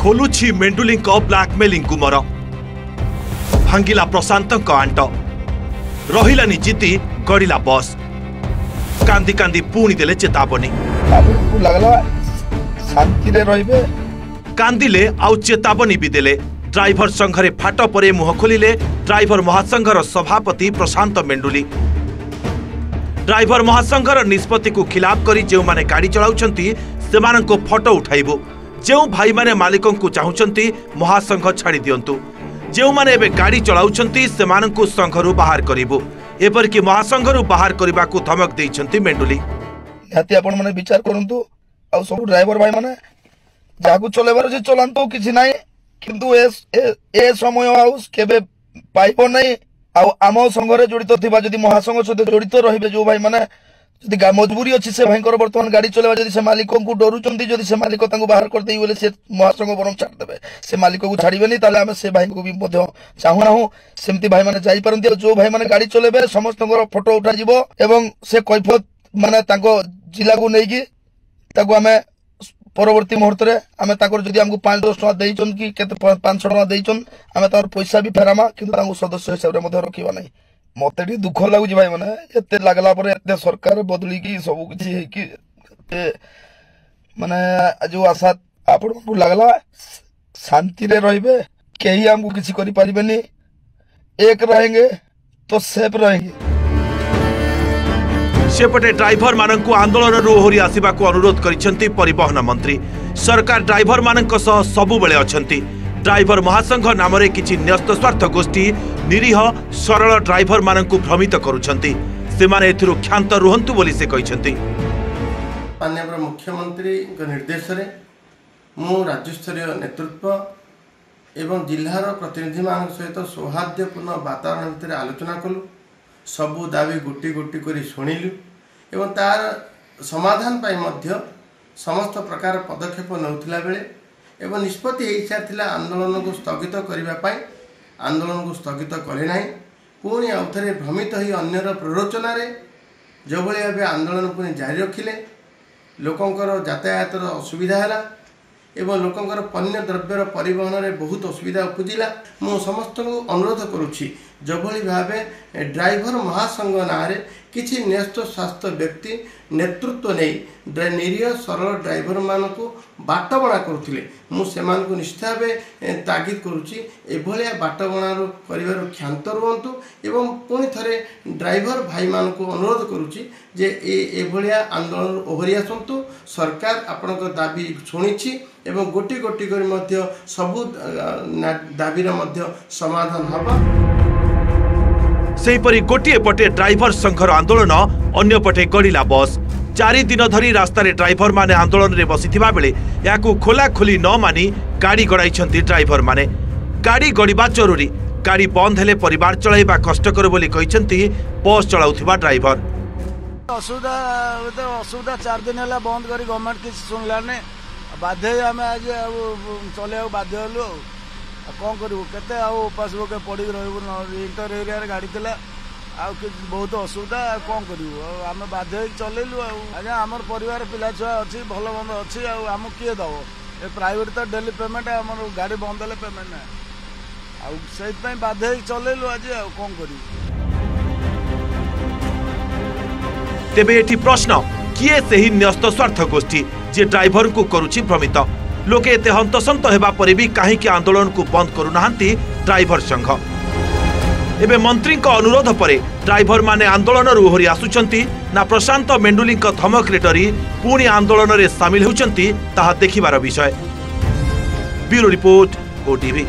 खोलुछि मेंडुली blackmailing गुमर भांगिला प्रशांत aunt रहिलानी जीति गड़िला बस कांदी कांदी पुणी देले चेतावनी कांदिले आउ चेतावनी भी देले। ड्राइवर संघरे फाट परे मुह खोलिले ड्राइवर महासंघर सभापति प्रशांत मेंडुली। ड्राइवर महासंघर निष्पत्ति को खिलाफ करी जो माने गाड़ी चलाउछंती सेमानंको फोटो उठाइबो। जो भाई माने मालिकों को चाहुछंती महासंघ छाड़ी दियंतु। जो माने एबे गाड़ी चलाउछंती सेमानंको संघरु बाहर करिबो। एपर कि महासंघरु बाहर करिबा को धमक देइछंती मेंडुली। हाती आपण माने विचार करंतु आ सब ड्राइवर भाई माने जागु चलेबार जे चलांतो किछि नाही किंतु ए समय हाउस केबे पाइबो नाही। आम संघरे जड़ित थिबा जदि महासंघ सहित जड़ित रहिबे जो भाई माने जदि मजबूरी अछि से भाईकर वर्तमान गाड़ी चलेबा जदि से मालिकों को डरुचंती जदि से मालिक तांको बाहर कर देई बोले से महासंघ बरम छाड़ देबे से मालिक को छाड़ीबेनी ताले हम से भाई को भी मध्य चाहना हो सेमति भाई माने जाई परंती। जो भाई माने गाड़ी चलेबे समस्तଙ୍କର फोटो उठा जिवो एवं से कैफियत माने तांको जिला को नेकी ताको हमें परवर्ती मुहूर्त रे आमे ताकर जदि हमको 5-10 टका देइचन कि केते 500 टका देइचन आमे तार पैसा भी फेरामा किंतु तांको सदस्य हिसाब रे मध्य रखिबा नै। मते टी दुख लागुची भाई माने एते लागला पर एते सरकार बदली की सब किछि हे कि माने जो आशा आपण को लागला शांति रे रहिबे केही हमको किछि करि परिबेनी एक रहेंगे तो सेफ रहेंगे। सेपटे ड्राइवर मानक आंदोलन ओहरी आसवा अनुरोध करिसेंती परिवहन मंत्री। सरकार ड्राइवर मानक सह सबु बेले अछंती। ड्राइवर महासंघ नाम रे किछि न्यस्त स्वार्थ गोष्ठी निरीह सरल ड्राइवर मानक भ्रमित करुछंती। सेमाने एथिरु क्षांत रुहंतु बोली से कहिसेंती। माननीय मुख्यमंत्री निर्देश रे मु राज्य स्तरीय नेतृत्व एवं जिल्लार प्रतिनिधि मान सहित सौहार्दपूर्ण वातावरण भितर आलोचना कलु। सबु दाबी गोटी गोटी करी शुणिलु एवं तार समाधान पाई मध्य समस्त प्रकार पदक्षेप नौथिला बेले एवं निष्पत्ति होइसाथिला आंदोलन को स्थगित करिबा पाई आंदोलन को स्थगित कले नाही। पुणी आउथरे भ्रमित होई अन्यर प्ररोचना रे जो भली भाबे आंदोलन पुणी जारी रखिले लोकंकर यातायातर असुविधा हैला एवं लोकंकर पण्य द्रव्यर परिवहन रे बहुत असुविधा उपजिला। मु समस्त को अनुरोध करुछि जो भली भाबे ड्राइवर महासंघ नारे किछि न्यस्त स्वास्थ्य व्यक्ति नेतृत्व नहीं निरीह सरल ड्राइवर मानक बाटबणा करुथिले मु सेमान को निश्चित भावे तागिद करुछि एभलिया बाटबणारू करिवार क्षांत रुहंतु एवं पुणी थरे ड्राइवर भाई मानक अनुरोध करुछि जे एभलिया आंदोलन ओहरी आसंतु। सरकार आपनक दाबी शुणिछि एवं गोटी गोटी करी मध्य सबु दाबीर मध्य समाधान हबा। सेहीपरि गोटे पटे ड्राइवर संघर आंदोलन अन्य पटे गड़िला बस। 4 दिन धरी रास्ता ड्राइवर माने आंदोलन रे बसिथिबा बेले याकू खोला खोली न मानी गाड़ी गड़ाइछंती ड्राइवर माने। गाड़ी गड़िबा जरूरी गाड़ी बंद हेले परिवार चलाइबा कष्टकर बोली कहिसंती बस चलाउथिबा ड्राइवर। असुविधा 4 दिन हला बंद करी गवर्नमेंट किछ सुनला ने बाध्य आमे आज चले बाध्य हलु कौन करूँ केते पासबुक पड़ी रही इंटर एरिया गाड़ी थी बहुत असुविधा कौन करूँ आम बाध्य चलैलु आज्ञा आम परिवार पिला छुआ अच्छी भल बंद अच्छी आम किए दब ए प्राइवेट तो डेली पेमेंट आम गाड़ी बंद हेल्ले पेमेंट ना से बाध्य चलैलु आज कौन करूँ। तेबे एठी प्रश्न किए सही न्यस्त स्वार्थ गोष्ठी जे ड्राइवर को करुछि भ्रमित। लोके एते हंतसंत हेबा परे भी काहेकि आंदोलन को बंद करू नाहंती ड्राइवर संघ। एबे मंत्री को अनुरोध परे ड्राइवर माने आंदोलन ओहरी आसुचंती ना प्रशांत मेंडुली धमक रे डरी पुणी आंदोलन रे शामिल होउचंती ताहा देखिबार विषय। Bureau report OTV.